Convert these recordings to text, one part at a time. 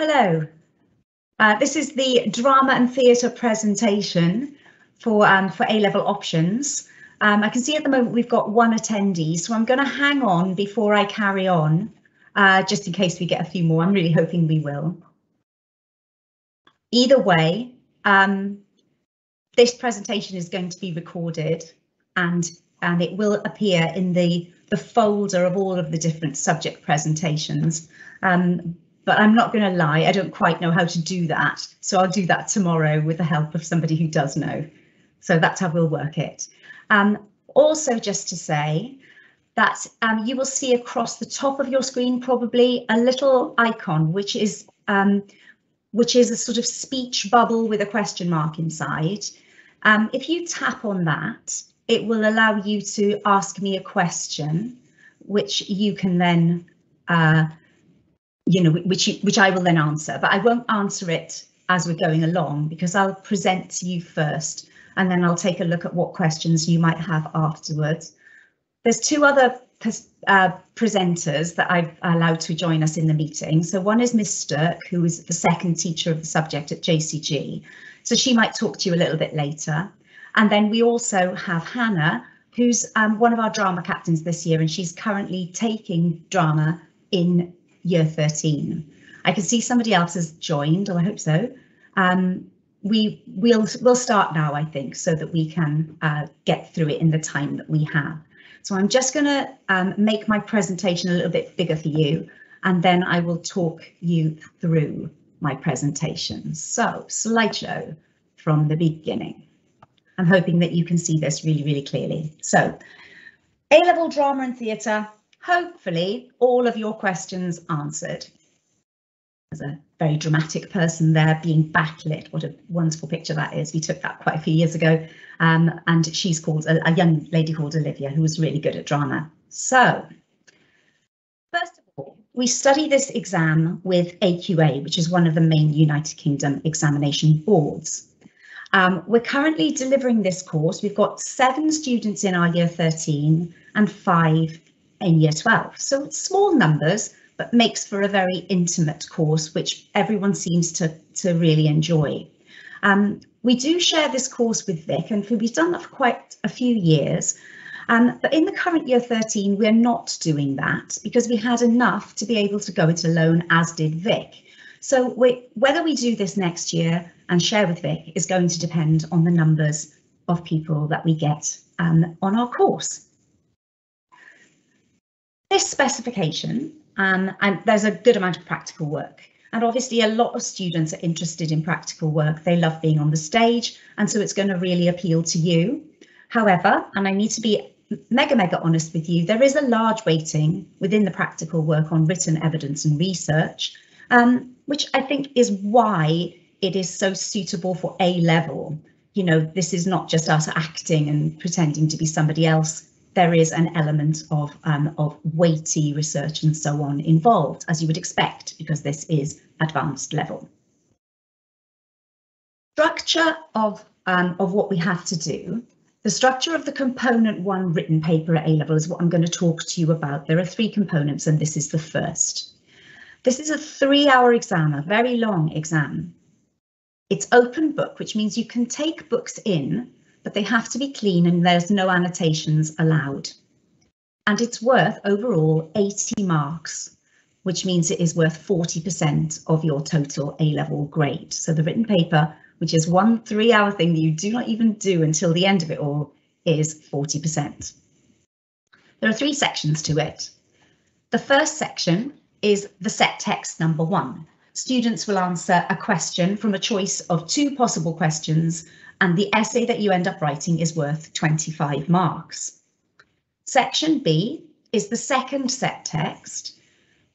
Hello, this is the drama and theatre presentation for A-level options. I can see at the moment we've got one attendee, so I'm going to hang on before I carry on, just in case we get a few more. I'm really hoping we will. Either way, this presentation is going to be recorded and it will appear in the folder of all of the different subject presentations. But I'm not going to lie, I don't quite know how to do that. So I'll do that tomorrow with the help of somebody who does know. So that's how we'll work it. Also, just to say that you will see across the top of your screen probably a little icon, which is a sort of speech bubble with a question mark inside. If you tap on that, it will allow you to ask me a question, which you can then which I will then answer, but I won't answer it as we're going along because I'll present to you first and then I'll take a look at what questions you might have afterwards. There's two other presenters that I've allowed to join us in the meeting. So one is Miss Stirk, who is the second teacher of the subject at JCG. So she might talk to you a little bit later. And then we also have Hannah, who's one of our drama captains this year, and she's currently taking drama in Year 13. I can see somebody else has joined, or I hope so. We'll start now, I think, so that we can get through it in the time that we have. So I'm just going to make my presentation a little bit bigger for you, and then I will talk you through my presentation. So slideshow from the beginning. I'm hoping that you can see this really, really clearly. So A-level drama and theatre. Hopefully all of your questions answered. There's a very dramatic person there being backlit. What a wonderful picture that is. We took that quite a few years ago. And she's called a young lady called Olivia, who was really good at drama. So first of all, we study this exam with AQA, which is one of the main United Kingdom examination boards. We're currently delivering this course. We've got 7 students in our Year 13 and 5 in Year 12. So it's small numbers, but makes for a very intimate course, which everyone seems to really enjoy. We do share this course with Vic, and we've done that for quite a few years. But in the current Year 13, we're not doing that because we had enough to be able to go it alone, as did Vic. So whether we do this next year and share with Vic is going to depend on the numbers of people that we get on our course. This specification, and there's a good amount of practical work, and obviously a lot of students are interested in practical work. They love being on the stage, and so it's going to really appeal to you. However, and I need to be mega honest with you, there is a large weighting within the practical work on written evidence and research, which I think is why it is so suitable for A-level. You know, this is not just us acting and pretending to be somebody else. There is an element of weighty research and so on involved, as you would expect, because this is advanced level. Structure of what we have to do. The structure of the component 1 written paper at A-level is what I'm going to talk to you about. There are 3 components, and this is the first. This is a 3-hour exam, a very long exam. It's open book, which means you can take books in, but they have to be clean and there's no annotations allowed. And it's worth overall 80 marks, which means it is worth 40% of your total A-level grade. So the written paper, which is one 3-hour thing that you do not even do until the end of it all, is 40%. There are 3 sections to it. The first section is the set text number 1. Students will answer a question from a choice of 2 possible questions, and the essay that you end up writing is worth 25 marks. Section B is the second set text.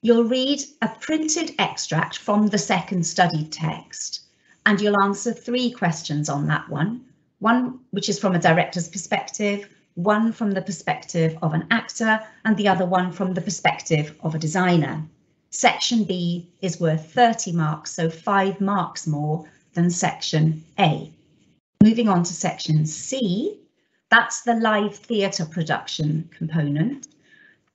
You'll read a printed extract from the second studied text, and you'll answer 3 questions on that one. One which is from a director's perspective, one from the perspective of an actor, and the other one from the perspective of a designer. Section B is worth 30 marks, so 5 marks more than section A. Moving on to section C, that's the live theatre production component.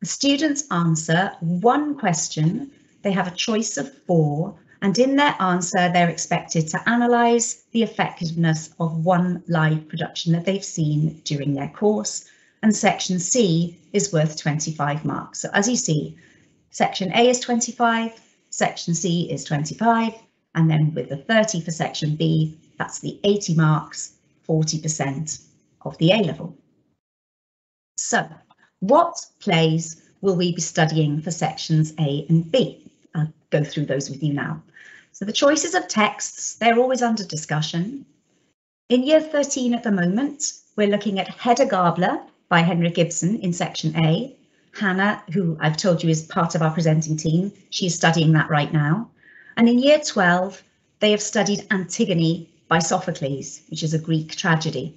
The students answer 1 question. They have a choice of 4, And in their answer, they're expected to analyse the effectiveness of one live production that they've seen during their course. And section C is worth 25 marks. So as you see, section A is 25, section C is 25, and then with the 30 for section B, that's the 80 marks, 40% of the A-level. So what plays will we be studying for sections A and B? I'll go through those with you now. So the choices of texts, they're always under discussion. In year 13 at the moment, we're looking at Hedda Gabler by Henrik Ibsen in section A. Hannah, who I've told you is part of our presenting team, she's studying that right now. And in year 12, they have studied Antigone by Sophocles, which is a Greek tragedy.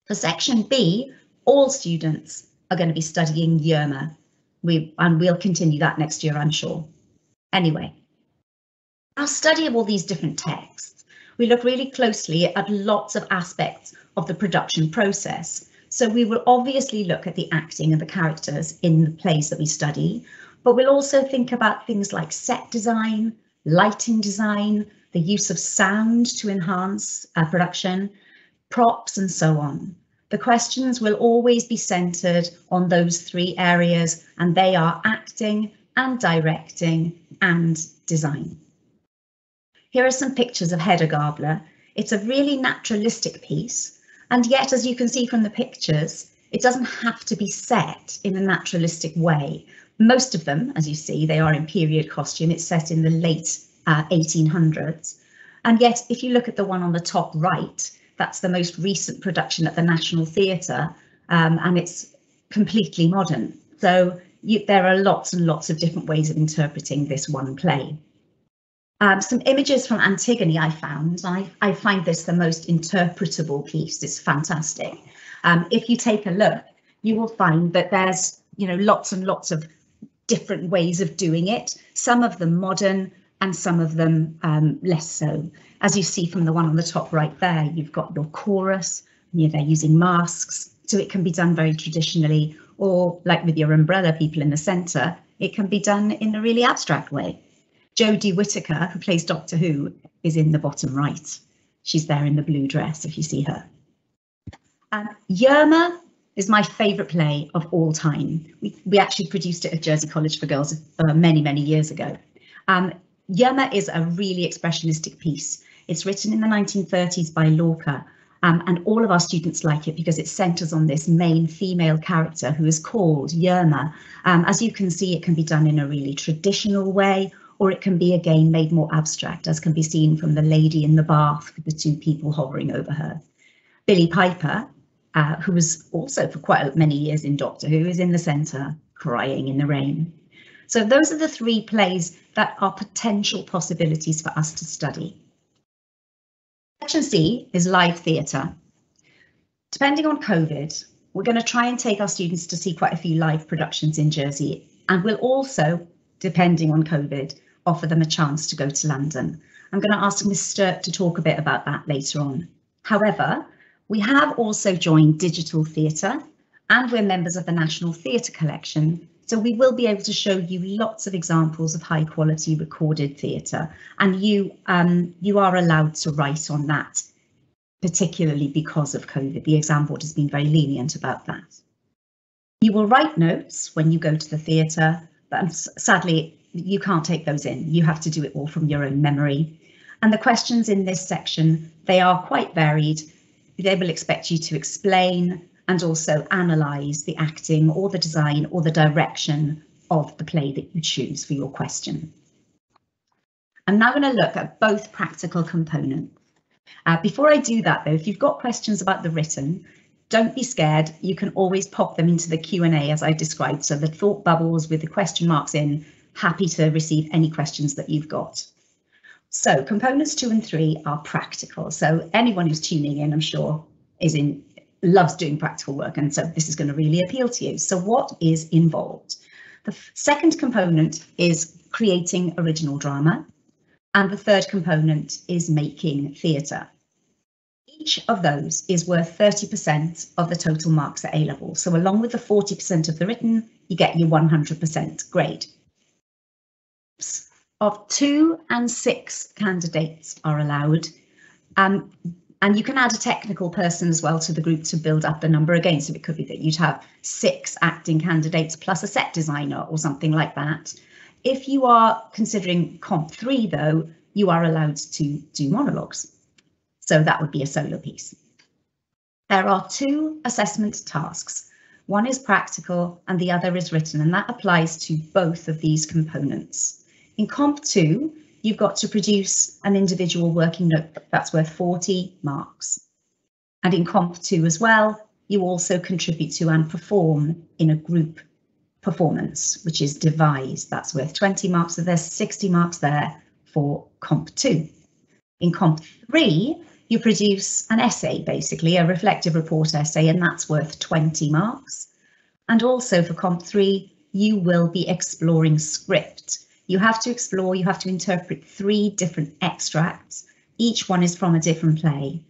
For section B, all students are going to be studying Yerma. We'll continue that next year, I'm sure. Anyway, our study of all these different texts, we look really closely at lots of aspects of the production process. So we will obviously look at the acting and the characters in the plays that we study, but we'll also think about things like set design, lighting design, the use of sound to enhance production, props and so on. The questions will always be centred on those three areas, and they are acting and directing and design. Here are some pictures of Hedda Gabler. It's a really naturalistic piece, and yet, as you can see from the pictures, it doesn't have to be set in a naturalistic way. Most of them, as you see, they are in period costume. It's set in the late 1800s. And yet, if you look at the one on the top right, that's the most recent production at the National Theatre, and it's completely modern. So there are lots and lots of different ways of interpreting this one play. Some images from Antigone I found. I find this the most interpretable piece. It's fantastic. If you take a look, you will find that there's, lots and lots of different ways of doing it. Some of them modern and some of them less so. As you see from the one on the top right there, you've got your chorus, and they're using masks, so it can be done very traditionally, or like with your umbrella people in the centre, it can be done in a really abstract way. Jodie Whittaker, who plays Doctor Who, is in the bottom right. She's there in the blue dress, if you see her. Yerma is my favourite play of all time. We actually produced it at Jersey College for Girls many, many years ago. Yerma is a really expressionistic piece. It's written in the 1930s by Lorca, and all of our students like it because it centres on this main female character who is called Yerma. As you can see, it can be done in a really traditional way, or it can be again made more abstract, as can be seen from the lady in the bath with the two people hovering over her. Billie Piper, who was also for quite many years in Doctor Who, is in the centre, crying in the rain. So those are the three plays that are potential possibilities for us to study. Section C is live theatre. Depending on COVID, we're going to try and take our students to see quite a few live productions in Jersey, and we'll also, depending on COVID, offer them a chance to go to London. I'm going to ask Ms. Sturt to talk a bit about that later on. However, we have also joined digital theatre, and we're members of the National Theatre Collection, so we will be able to show you lots of examples of high quality recorded theatre, and you are allowed to write on that, particularly because of COVID. The exam board has been very lenient about that. You will write notes when you go to the theatre, but sadly you can't take those in. You have to do it all from your own memory. And the questions in this section, they are quite varied. They will expect you to explain and also analyse the acting or the design or the direction of the play that you choose for your question. I'm now going to look at both practical components. Before I do that though, if you've got questions about the written, don't be scared. You can always pop them into the Q&A as I described. So the thought bubbles with the question marks in, happy to receive any questions that you've got. So components 2 and 3 are practical. So anyone who's tuning in, I'm sure, loves doing practical work, and so this is going to really appeal to you. So what is involved? The second component is creating original drama, and the third component is making theatre. Each of those is worth 30% of the total marks at A-level. So along with the 40% of the written, you get your 100% grade. of 2 and 6 candidates are allowed. And you can add a technical person as well to the group to build up the number again. So it could be that you'd have 6 acting candidates plus a set designer or something like that. If you are considering Comp 3, though, you are allowed to do monologues. So that would be a solo piece. There are 2 assessment tasks. One is practical and the other is written, and that applies to both of these components. In Comp 2, you've got to produce an individual working notebook that's worth 40 marks. And in Comp 2 as well, you also contribute to and perform in a group performance, which is devised. That's worth 20 marks, so there's 60 marks there for Comp 2. In Comp 3, you produce an essay, basically a reflective report essay, and that's worth 20 marks. And also for Comp 3, you will be exploring script. You have to explore, you have to interpret 3 different extracts. Each one is from a different play,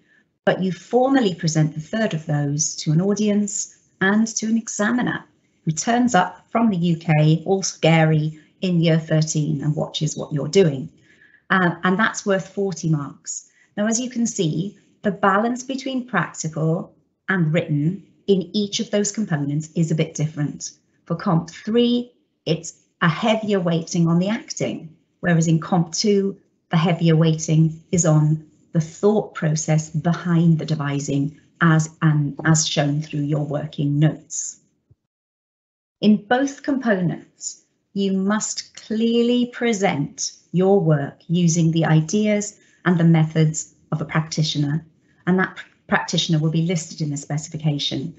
but you formally present the third of those to an audience and to an examiner who turns up from the UK, all scary, in year 13 and watches what you're doing. And that's worth 40 marks. Now, as you can see, the balance between practical and written in each of those components is a bit different. For Comp 3, it's a heavier weighting on the acting, whereas in Comp 2, the heavier weighting is on the thought process behind the devising as shown through your working notes. In both components, you must clearly present your work using the ideas and the methods of a practitioner, and that practitioner will be listed in the specification.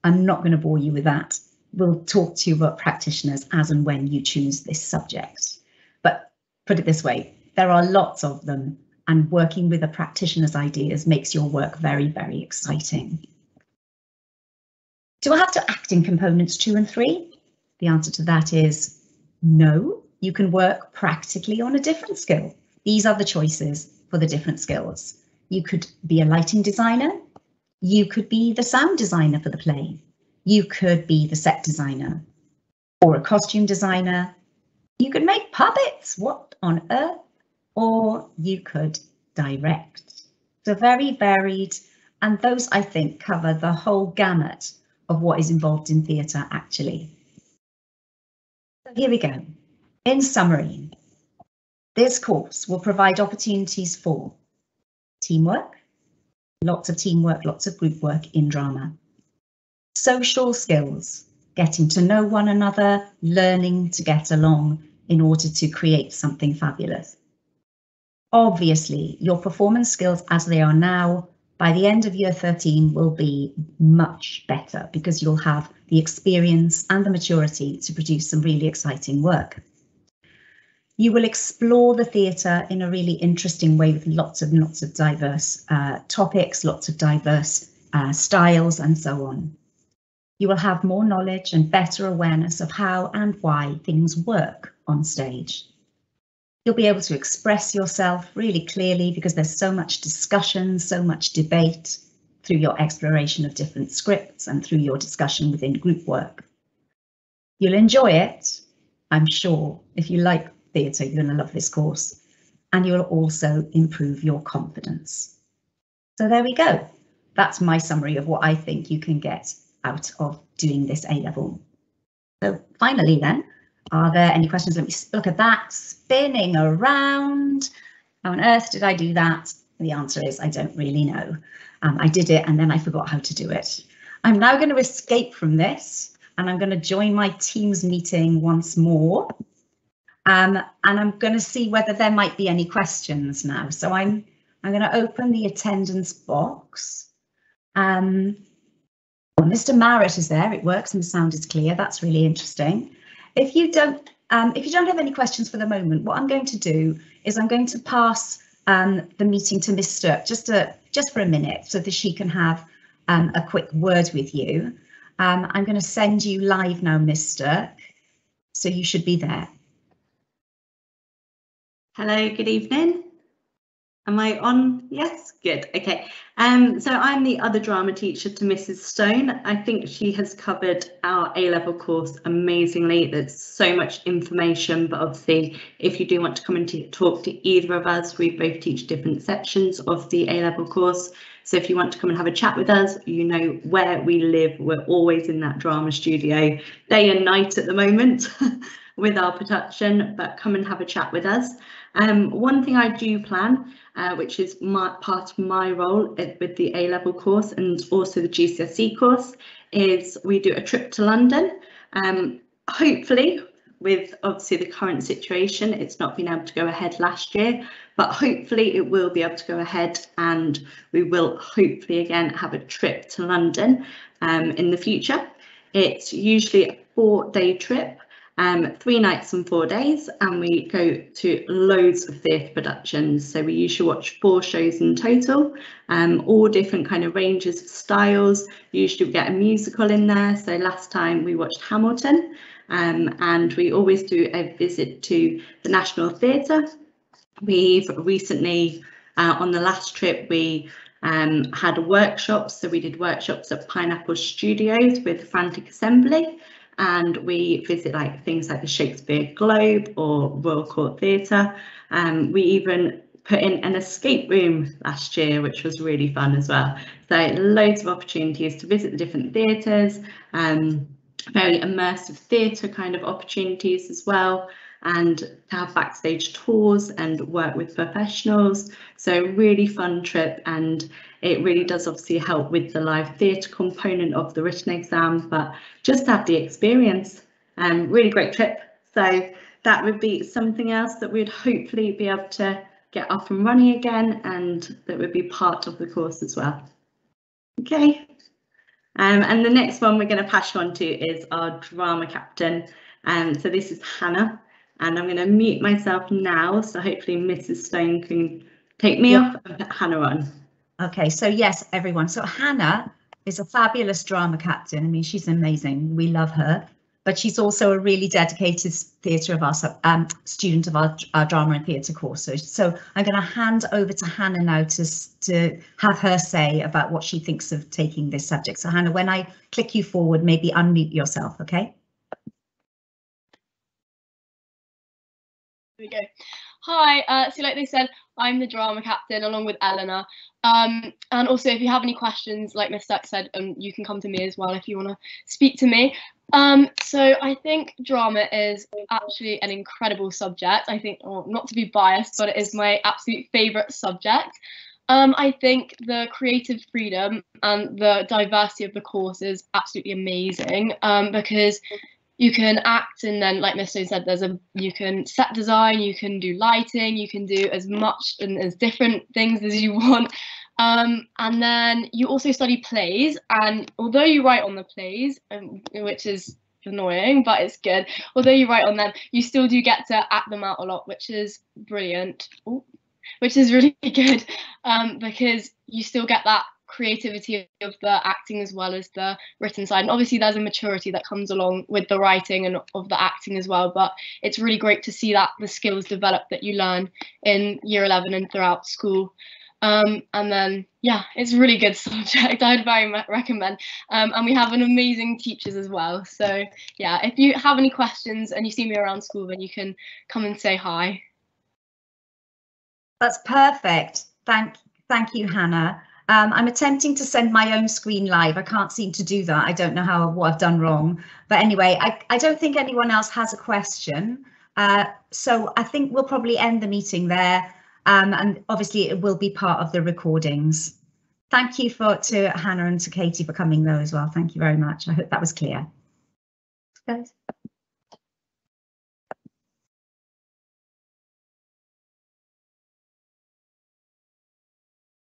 I'm not going to bore you with that. We'll talk to you about practitioners as and when you choose this subject. But put it this way, there are lots of them, and working with a practitioner's ideas makes your work very, very exciting. Do I have to act in components 2 and 3? The answer to that is no. You can work practically on a different skill. These are the choices for the different skills. You could be a lighting designer. You could be the sound designer for the play. You could be the set designer or a costume designer. You could make puppets. What on earth? Or you could direct. So very varied. And those, I think, cover the whole gamut of what is involved in theatre, actually. So here we go. In summary, this course will provide opportunities for teamwork, lots of group work in drama. Social skills, getting to know one another, learning to get along in order to create something fabulous. Obviously, your performance skills as they are now, by the end of year 13 will be much better because you'll have the experience and the maturity to produce some really exciting work. You will explore the theatre in a really interesting way with lots of diverse topics, lots of diverse styles and so on. You will have more knowledge and better awareness of how and why things work on stage. You'll be able to express yourself really clearly because there's so much discussion, so much debate through your exploration of different scripts and through your discussion within group work. You'll enjoy it, I'm sure. If you like theatre, you're going to love this course, and you'll also improve your confidence. So there we go. That's my summary of what I think you can get out of doing this A-level. So finally then, are there any questions? Let me look at that, spinning around. How on earth did I do that? The answer is I don't really know. I did it and then I forgot how to do it. I'm now going to escape from this and I'm going to join my Teams meeting once more. And I'm going to see whether there might be any questions now. So I'm going to open the attendance box. Well, Mr. Marrett is there. It works and the sound is clear. That's really interesting. If you don't have any questions for the moment, what I'm going to do is I'm going to pass the meeting to Miss Stirk just for a minute so that she can have a quick word with you. I'm going to send you live now, Miss Stirk, so you should be there. Hello, good evening. Am I on? Yes, good. Okay. So I'm the other drama teacher to Mrs. Stone. I think she has covered our A-level course amazingly. There's so much information, but obviously if you do want to come and talk to either of us, we both teach different sections of the A-level course. So if you want to come and have a chat with us, you know where we live. We're always in that drama studio, day and night at the moment with our production, but come and have a chat with us. One thing I do plan, which is part of my role with the A-level course and also the GCSE course, is we do a trip to London. Hopefully, with obviously the current situation, it's not been able to go ahead last year, but hopefully it will be able to go ahead, and we will hopefully again have a trip to London in the future. It's usually a 4-day trip. 3 nights and 4 days, and we go to loads of theatre productions. So we usually watch 4 shows in total, all different kind of ranges of styles. Usually we get a musical in there. So last time we watched Hamilton, and we always do a visit to the National Theatre. We've recently, on the last trip, we had workshops. So we did workshops at Pineapple Studios with Frantic Assembly. And we visit like things like the Shakespeare Globe or Royal Court Theatre. We even put in an escape room last year, which was really fun as well. So loads of opportunities to visit the different theatres, very immersive theatre kind of opportunities as well, and to have backstage tours and work with professionals. So really fun trip, and it really does obviously help with the live theatre component of the written exam, but just have the experience. Really great trip. So that would be something else that we'd hopefully be able to get up and running again, and that would be part of the course as well. Okay. And the next one we're going to pass on to is our drama captain. So this is Hannah, and I'm going to mute myself now, so hopefully Mrs. Stone can take me off and put Hannah on. Okay, so yes, everyone. So Hannah is a fabulous drama captain. I mean, she's amazing. We love her, but she's also a really dedicated theatre of our student of our drama and theatre course. So I'm going to hand over to Hannah now to have her say about what she thinks of taking this subject. So Hannah, when I click you forward, maybe unmute yourself, okay? Here we go. Hi, so like they said, I'm the drama captain along with Eleanor. And also if you have any questions, like Miss Duck said, you can come to me as well if you want to speak to me. So I think drama is actually an incredible subject. I think, not to be biased, but it is my absolute favourite subject. I think the creative freedom and the diversity of the course is absolutely amazing, because you can act, and then like Miss Stone said, you can set design, you can do lighting, you can do as much and as different things as you want. And then you also study plays, and although you write on the plays, which is annoying, but it's good, although you write on them, you still do get to act them out a lot, which is brilliant. Ooh, which is really good, because you still get that creativity of the acting as well as the written side, and obviously there's a maturity that comes along with the writing and of the acting as well, but it's really great to see that the skills develop that you learn in year 11 and throughout school. And then yeah, it's a really good subject. I'd very much recommend, and we have an amazing teachers as well. So yeah, if you have any questions and you see me around school, then you can come and say hi. That's perfect. Thank you, Hannah. I'm attempting to send my own screen live. I can't seem to do that. I don't know what I've done wrong. But anyway, I don't think anyone else has a question. So I think we'll probably end the meeting there. And obviously it will be part of the recordings. Thank you to Hannah and to Katie for coming though as well. Thank you very much. I hope that was clear. Guys.